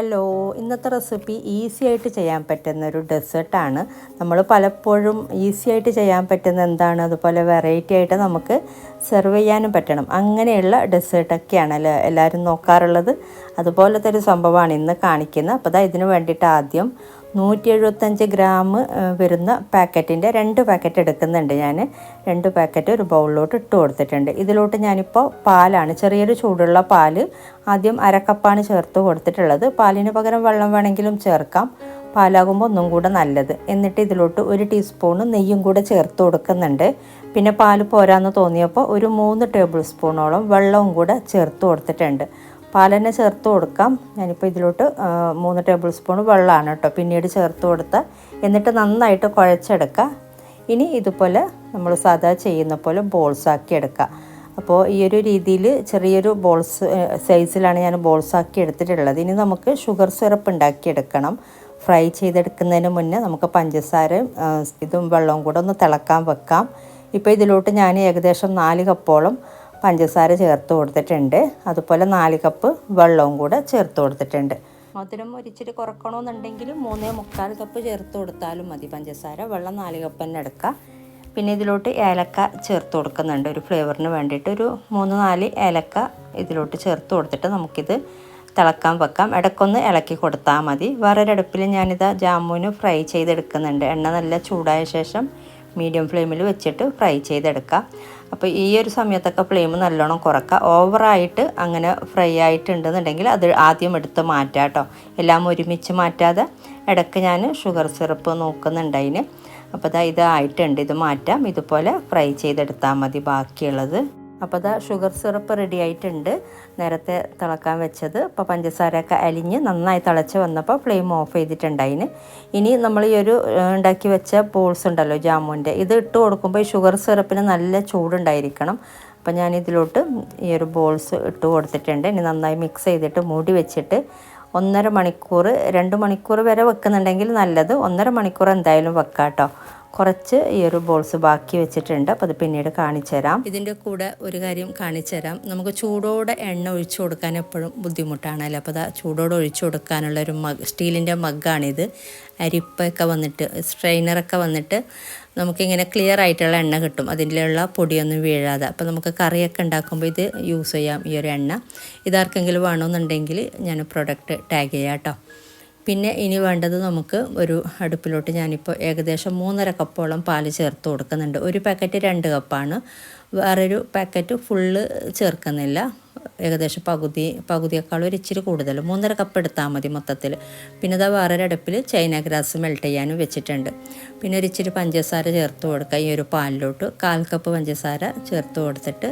Hello, ഇന്നത്തെ recipe easy ആയിട്ട് ചെയ്യാൻ പറ്റുന്ന ഒരു ഡെസേർട്ടാണ്. നമ്മൾ പലപ്പോഴും ഈസി ആയിട്ട് ചെയ്യാൻ പറ്റുന്ന എന്താണ്, അതുപോലെ വെറൈറ്റി ആയിട്ട് നമുക്ക് സെർവ് ചെയ്യാനും പറ്റണം. അങ്ങനെയുള്ള ഡെസേർട്ടൊക്കെയാണല്ലോ എല്ലാവരും നോക്കാറുള്ളത്. അതുപോലത്തെ ഒരു സംഭവമാണ് ഇന്ന് കാണിക്കുന്നത്. അപ്പോൾ ഇതിന് വേണ്ടിയിട്ട് ആദ്യം 175 ഗ്രാം വരുന്ന പാക്കറ്റിൻ്റെ 2 പാക്കറ്റ് എടുക്കുന്നുണ്ട്. ഞാൻ 2 പാക്കറ്റ് ഒരു ബൗളിലോട്ട് ഇട്ട് കൊടുത്തിട്ടുണ്ട്. ഇതിലോട്ട് ഞാനിപ്പോൾ പാലാണ്, ചെറിയൊരു ചൂടുള്ള പാല് ആദ്യം അരക്കപ്പാണ് ചേർത്ത് കൊടുത്തിട്ടുള്ളത്. പാലിന് പകരം വെള്ളം വേണമെങ്കിലും ചേർക്കാം, പാലാകുമ്പോൾ ഒന്നും കൂടെ നല്ലത്. എന്നിട്ട് ഇതിലോട്ട് 1 ടീസ്പൂൺ നെയ്യും കൂടെ ചേർത്ത് കൊടുക്കുന്നുണ്ട്. പിന്നെ പാല് പോരാന്ന് തോന്നിയപ്പോൾ ഒരു 3 ടേബിൾ സ്പൂണോളം വെള്ളവും കൂടെ ചേർത്ത് കൊടുത്തിട്ടുണ്ട്. പാലന്നെ ചേർത്ത് കൊടുക്കാം. ഞാനിപ്പോൾ ഇതിലോട്ട് 3 ടേബിൾ സ്പൂൺ വെള്ളമാണ് കേട്ടോ പിന്നീട് ചേർത്ത് കൊടുത്ത. എന്നിട്ട് നന്നായിട്ട് കുഴച്ചെടുക്കുക. ഇനി ഇതുപോലെ നമ്മൾ സാധാ ചെയ്യുന്ന പോലെ ബോൾസാക്കി എടുക്കുക. അപ്പോൾ ഈ ഒരു രീതിയിൽ ചെറിയൊരു ബോൾസ് സൈസിലാണ് ഞാൻ ബോൾസാക്കി എടുത്തിട്ടുള്ളത്. ഇനി നമുക്ക് ഷുഗർ സിറപ്പ് ഉണ്ടാക്കിയെടുക്കണം. ഫ്രൈ ചെയ്തെടുക്കുന്നതിന് മുന്നേ നമുക്ക് പഞ്ചസാരയും ഇതും വെള്ളവും കൂടെ ഒന്ന് തിളക്കാൻ വെക്കാം. ഇപ്പോൾ ഇതിലോട്ട് ഞാൻ ഏകദേശം 4 കപ്പോളം പഞ്ചസാര ചേർത്ത് കൊടുത്തിട്ടുണ്ട്. അതുപോലെ 4 കപ്പ് വെള്ളവും കൂടെ ചേർത്ത് കൊടുത്തിട്ടുണ്ട്. മധുരം ഒരിച്ചിരി കുറക്കണമെന്നുണ്ടെങ്കിൽ 3.25 കപ്പ് ചേർത്ത് കൊടുത്താലും മതി പഞ്ചസാര. വെള്ളം 4 കപ്പ് തന്നെ എടുക്കുക. പിന്നെ ഇതിലോട്ട് ഏലക്ക ചേർത്ത് കൊടുക്കുന്നുണ്ട് ഒരു ഫ്ലേവറിന് വേണ്ടിയിട്ട്. ഒരു 3-4 ഏലക്ക ഇതിലോട്ട് ചേർത്ത് കൊടുത്തിട്ട് നമുക്കിത് തിളക്കാൻ വെക്കാം. ഇടയ്ക്കൊന്ന് ഇളക്കി കൊടുത്താൽ മതി. വേറൊരടുപ്പിൽ ഞാനിത് ജാമുന് ഫ്രൈ ചെയ്തെടുക്കുന്നുണ്ട്. എണ്ണ നല്ല ചൂടായ ശേഷം മീഡിയം ഫ്ലെയിമിൽ വെച്ചിട്ട് ഫ്രൈ ചെയ്തെടുക്കാം. അപ്പോൾ ഈ ഒരു സമയത്തൊക്കെ ഫ്ലെയിം നല്ലോണം കുറക്കുക. ഓവറായിട്ട് അങ്ങനെ ഫ്രൈ ആയിട്ടുണ്ടെന്നുണ്ടെങ്കിൽ അത് ആദ്യം എടുത്ത് മാറ്റാം കേട്ടോ. എല്ലാം ഒരുമിച്ച് മാറ്റാതെ ഇടയ്ക്ക് ഞാൻ ഷുഗർ സിറപ്പ് നോക്കുന്നുണ്ട് അതിന്. അപ്പോൾ ഇതായിട്ടുണ്ട്, ഇത് മാറ്റാം. ഇതുപോലെ ഫ്രൈ ചെയ്തെടുത്താൽ മതി ബാക്കിയുള്ളത്. അപ്പോൾ ഷുഗർ സിറപ്പ് റെഡി ആയിട്ടുണ്ട്. നേരത്തെ തിളക്കാൻ വെച്ചത് ഇപ്പോൾ പഞ്ചസാരയൊക്കെ അലിഞ്ഞ് നന്നായി തിളച്ച് വന്നപ്പോൾ ഫ്ലെയിം ഓഫ് ചെയ്തിട്ടുണ്ടായിന്. ഇനി നമ്മൾ ഈ ഒരു ഉണ്ടാക്കി വെച്ച ബോൾസ് ഉണ്ടല്ലോ ജാമുൻ്റെ, ഇത് ഇട്ട് കൊടുക്കുമ്പോൾ ഈ ഷുഗർ സിറപ്പിന് നല്ല ചൂടുണ്ടായിരിക്കണം. അപ്പോൾ ഞാൻ ഇതിലോട്ട് ഈ ഒരു ബോൾസ് ഇട്ട് കൊടുത്തിട്ടുണ്ട്. ഇനി നന്നായി മിക്സ് ചെയ്തിട്ട് മൂടി വെച്ചിട്ട് 1.5 മണിക്കൂർ 2 മണിക്കൂർ വരെ വെക്കുന്നുണ്ടെങ്കിൽ നല്ലത്. 1.5 മണിക്കൂർ എന്തായാലും വെക്കാം കേട്ടോ. കുറച്ച് ഈ ഒരു ബോൾസ് ബാക്കി വെച്ചിട്ടുണ്ട്. അപ്പോൾ അത് പിന്നീട് കാണിച്ചു തരാം. ഇതിൻ്റെ കൂടെ ഒരു കാര്യം കാണിച്ചു തരാം. നമുക്ക് ചൂടോടെ എണ്ണ ഒഴിച്ചു കൊടുക്കാൻ എപ്പോഴും ബുദ്ധിമുട്ടാണല്ലോ. അപ്പോൾ ചൂടോടെ ഒഴിച്ചു കൊടുക്കാനുള്ള ഒരു സ്റ്റീലിൻ്റെ മഗ്ഗാണിത്. അരിപ്പൊക്കെ വന്നിട്ട് സ്ട്രെയിനറൊക്കെ വന്നിട്ട് നമുക്കിങ്ങനെ ക്ലിയർ ആയിട്ടുള്ള എണ്ണ കിട്ടും, അതിലുള്ള പൊടിയൊന്നും വീഴാതെ. അപ്പോൾ നമുക്ക് കറിയൊക്കെ ഉണ്ടാക്കുമ്പോൾ ഇത് യൂസ് ചെയ്യാം ഈ ഒരു എണ്ണ. ഇതാർക്കെങ്കിലും വേണമെന്നുണ്ടെങ്കിൽ ഞാൻ പ്രൊഡക്റ്റ് ടാഗ് ചെയ്യാം കേട്ടോ. പിന്നെ ഇനി വേണ്ടത് നമുക്ക് ഒരു അടുപ്പിലോട്ട് ഞാനിപ്പോൾ ഏകദേശം 3.5 കപ്പോളം പാല് ചേർത്ത് കൊടുക്കുന്നുണ്ട്. ഒരു പാക്കറ്റ് 2 കപ്പാണ്. വേറൊരു പാക്കറ്റ് ഫുള്ള് ചേർക്കുന്നില്ല, ഏകദേശം പകുതിയേക്കാളും ഒരു ഇച്ചിരി കൂടുതൽ 3.5 കപ്പ് എടുത്താൽ മതി മൊത്തത്തിൽ. പിന്നെ വേറൊരു അടുപ്പിൽ ചൈന ഗ്രാസ് മെൽറ്റ് ചെയ്യാനും വെച്ചിട്ടുണ്ട്. പിന്നെ ഒരു ഇച്ചിരി പഞ്ചസാര ചേർത്ത് കൊടുക്കുക. ഈ ഒരു പാലിലോട്ട് 1/4 കപ്പ് പഞ്ചസാര ചേർത്ത് കൊടുത്തിട്ട്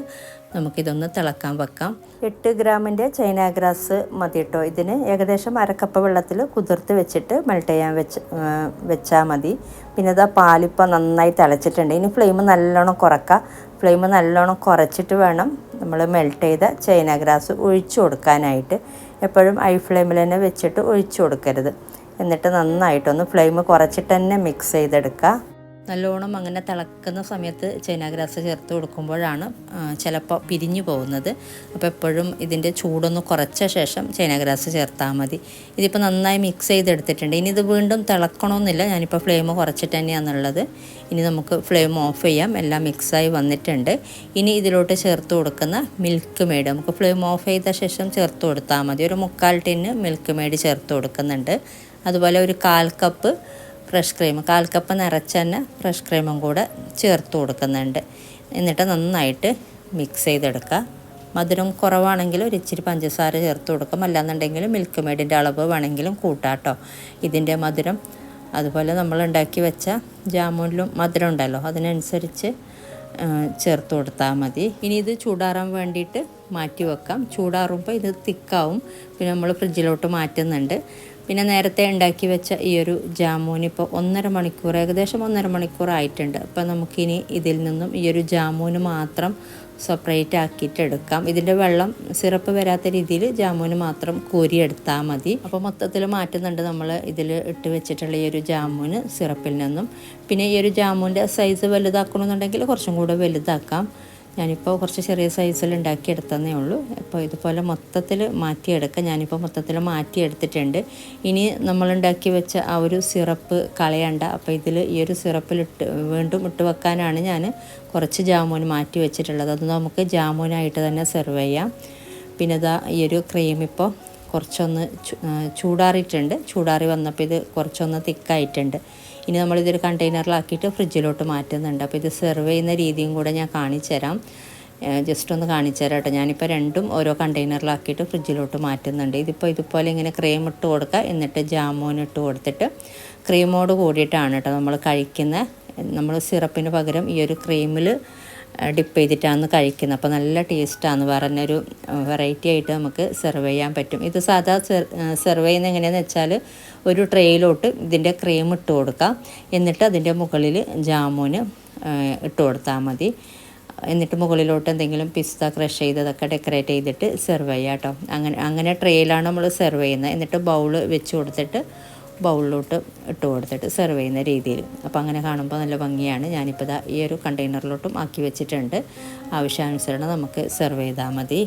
നമുക്കിതൊന്ന് തിളക്കാൻ വെക്കാം. 8 ഗ്രാമിൻ്റെ ചൈന ഗ്രാസ് മതി കേട്ടോ. ഇതിന് ഏകദേശം 1/2 കപ്പ് വെള്ളത്തിൽ കുതിർത്ത് വെച്ചിട്ട് മെൽറ്റ് ചെയ്യാൻ വെച്ചാൽ മതി. പിന്നെ പാലിപ്പോൾ നന്നായി തിളച്ചിട്ടുണ്ട്. ഇനി ഫ്ലെയിം നല്ലോണം കുറക്കുക. ഫ്ലെയിം നല്ലോണം കുറച്ചിട്ട് വേണം നമ്മൾ മെൽറ്റ് ചെയ്ത ചൈന ഗ്രാസ് ഒഴിച്ചു കൊടുക്കാനായിട്ട്. എപ്പോഴും ഹൈ ഫ്ലെയിമിൽ തന്നെ വെച്ചിട്ട് ഒഴിച്ചു കൊടുക്കരുത്. എന്നിട്ട് നന്നായിട്ടൊന്ന് ഫ്ലെയിം കുറച്ചിട്ട് തന്നെ മിക്സ് ചെയ്തെടുക്കുക. നല്ലോണം അങ്ങനെ തിളക്കുന്ന സമയത്ത് ചൈന ഗ്രാസ് ചേർത്ത് കൊടുക്കുമ്പോഴാണ് ചിലപ്പോൾ പിരിഞ്ഞു പോകുന്നത്. അപ്പോൾ എപ്പോഴും ഇതിൻ്റെ ചൂടൊന്ന് കുറച്ച ശേഷം ചൈന ഗ്രാസ് ചേർത്താൽ മതി. ഇതിപ്പോൾ നന്നായി മിക്സ് ചെയ്തെടുത്തിട്ടുണ്ട്. ഇനി ഇത് വീണ്ടും തിളക്കണമെന്നില്ല, ഞാനിപ്പോൾ ഫ്ലെയിം കുറച്ചിട്ട് തന്നെയാണുള്ളത്. ഇനി നമുക്ക് ഫ്ലെയിം ഓഫ് ചെയ്യാം. എല്ലാം മിക്സായി വന്നിട്ടുണ്ട്. ഇനി ഇതിലോട്ട് ചേർത്ത് കൊടുക്കുന്ന മിൽക്ക് മെയ്ഡ് നമുക്ക് ഫ്ലെയിം ഓഫ് ചെയ്ത ശേഷം ചേർത്ത് കൊടുത്താൽ മതി. ഒരു 3/4 ടിന്ന് മിൽക്ക് മെയ്ഡ് ചേർത്ത് കൊടുക്കുന്നുണ്ട്. അതുപോലെ ഒരു 1/4 കപ്പ് ഫ്രഷ് ക്രീം, 1/4 കപ്പ് നിറച്ച് തന്നെ ഫ്രഷ് ക്രീമും കൂടെ ചേർത്ത് കൊടുക്കുന്നുണ്ട്. എന്നിട്ട് നന്നായിട്ട് മിക്സ് ചെയ്തെടുക്കുക. മധുരം കുറവാണെങ്കിൽ ഒരു ഇച്ചിരി പഞ്ചസാര ചേർത്ത് കൊടുക്കാം, അല്ലാന്നുണ്ടെങ്കിൽ മിൽക്ക് മെയ്ഡിൻ്റെ അളവ് വേണമെങ്കിലും കൂട്ടാട്ടോ ഇതിൻ്റെ മധുരം. അതുപോലെ നമ്മൾ ഉണ്ടാക്കി വെച്ച ജാമുനിലും മധുരം ഉണ്ടല്ലോ, അതിനനുസരിച്ച് ചേർത്ത് കൊടുത്താൽ മതി. ഇനി ഇത് ചൂടാറാൻ വേണ്ടിയിട്ട് മാറ്റി വെക്കാം. ചൂടാറുമ്പോൾ ഇത് തിക്കാവും. പിന്നെ നമ്മൾ ഫ്രിഡ്ജിലോട്ട് മാറ്റുന്നുണ്ട്. പിന്നെ നേരത്തെ ഉണ്ടാക്കി വെച്ച ഈ ഒരു ജാമുൻ ഇപ്പോൾ 1.5 മണിക്കൂർ ഏകദേശം 1.5 മണിക്കൂർ ആയിട്ടുണ്ട്. അപ്പോൾ നമുക്കിനി ഇതിൽ നിന്നും ഈ ഒരു ജാമുന് മാത്രം സെപ്പറേറ്റ് ആക്കിയിട്ട് എടുക്കാം. ഇതിൻ്റെ വെള്ളം സിറപ്പ് വരാത്ത രീതിയിൽ ജാമുന് മാത്രം കോരിയെടുത്താൽ മതി. അപ്പോൾ മൊത്തത്തിൽ മാറ്റുന്നുണ്ട് നമ്മൾ ഇതിൽ ഇട്ട് വെച്ചിട്ടുള്ള ഈ ഒരു ജാമുന് സിറപ്പിൽ നിന്നും. പിന്നെ ഈ ഒരു ജാമുൻ്റെ സൈസ് വലുതാക്കണമെന്നുണ്ടെങ്കിൽ കുറച്ചും കൂടെ വലുതാക്കാം. ഞാനിപ്പോൾ കുറച്ച് ചെറിയ സൈസിൽ ഉണ്ടാക്കിയെടുത്തതേ ഉള്ളൂ. അപ്പോൾ ഇതുപോലെ മൊത്തത്തിൽ മാറ്റിയെടുക്കുക. ഞാനിപ്പോൾ മൊത്തത്തിൽ മാറ്റിയെടുത്തിട്ടുണ്ട്. ഇനി നമ്മളുണ്ടാക്കി വെച്ച ആ ഒരു സിറപ്പ് കളയണ്ട. അപ്പോൾ ഇതിൽ ഈ ഒരു സിറപ്പിലിട്ട് വീണ്ടും ഇട്ട് വെക്കാനാണ് ഞാൻ കുറച്ച് ജാമുൻ മാറ്റി വെച്ചിട്ടുള്ളത്. അത് നമുക്ക് ജാമുനായിട്ട് തന്നെ സെർവ് ചെയ്യാം. പിന്നെ ഇതാ ഈ ഒരു ക്രീം ഇപ്പോൾ കുറച്ചൊന്ന് ചൂടാറിയിട്ടുണ്ട്. ചൂടാറി വന്നപ്പോൾ ഇത് കുറച്ചൊന്ന് തിക്കായിട്ടുണ്ട്. ഇനി നമ്മളിതൊരു കണ്ടെയ്നറിലാക്കിയിട്ട് ഫ്രിഡ്ജിലോട്ട് മാറ്റുന്നുണ്ട്. അപ്പോൾ ഇത് സെർവ് ചെയ്യുന്ന രീതിയും കൂടെ ഞാൻ കാണിച്ചു തരാം. ജസ്റ്റ് ഒന്ന് കാണിച്ചു തരാം കേട്ടോ. ഞാനിപ്പോൾ രണ്ടും ഓരോ കണ്ടെയ്നറിലാക്കിയിട്ട് ഫ്രിഡ്ജിലോട്ട് മാറ്റുന്നുണ്ട്. ഇതിപ്പോൾ ഇതുപോലെ ഇങ്ങനെ ക്രീം ഇട്ട് കൊടുക്കുക, എന്നിട്ട് ജാമുൻ ഇട്ട് കൊടുത്തിട്ട് ക്രീമോട് കൂടിയിട്ടാണ് കേട്ടോ നമ്മൾ കഴിക്കുന്നത്. നമ്മൾ സിറപ്പിന് പകരം ഈ ഒരു ക്രീമിൽ ഡിപ്പ് ചെയ്തിട്ടാണ് കഴിക്കുന്നത്. അപ്പോൾ നല്ല ടേസ്റ്റാണ്. പറഞ്ഞൊരു വെറൈറ്റി ആയിട്ട് നമുക്ക് സെർവ് ചെയ്യാൻ പറ്റും. ഇത് സാധാ സെർവ് ചെയ്യുന്നത് എങ്ങനെയാണെന്ന് വെച്ചാൽ ഒരു ട്രേയിലോട്ട് ഇതിൻ്റെ ക്രീം ഇട്ട് കൊടുക്കാം, എന്നിട്ട് അതിൻ്റെ മുകളിൽ ജാമുന് ഇട്ട് കൊടുത്താൽ മതി. എന്നിട്ട് മുകളിലോട്ട് എന്തെങ്കിലും പിസ്ത ക്രഷ് ചെയ്തതൊക്കെ ഡെക്കറേറ്റ് ചെയ്തിട്ട് സെർവ് ചെയ്യാം കേട്ടോ. അങ്ങനെ ട്രേയിലാണ് നമ്മൾ സെർവ് ചെയ്യുന്നത്. എന്നിട്ട് ബൗള് വെച്ച് കൊടുത്തിട്ട് ബൗളിലോട്ട് ഇട്ട് കൊടുത്തിട്ട് സെർവ് ചെയ്യുന്ന രീതിയിൽ. അപ്പോൾ അങ്ങനെ കാണുമ്പോൾ നല്ല ഭംഗിയാണ്. ഞാനിപ്പോൾ ഈ ഒരു കണ്ടെയ്നറിലോട്ടും ആക്കി വെച്ചിട്ടുണ്ട്. ആവശ്യാനുസരണം നമുക്ക് സെർവ് ചെയ്താൽ മതി.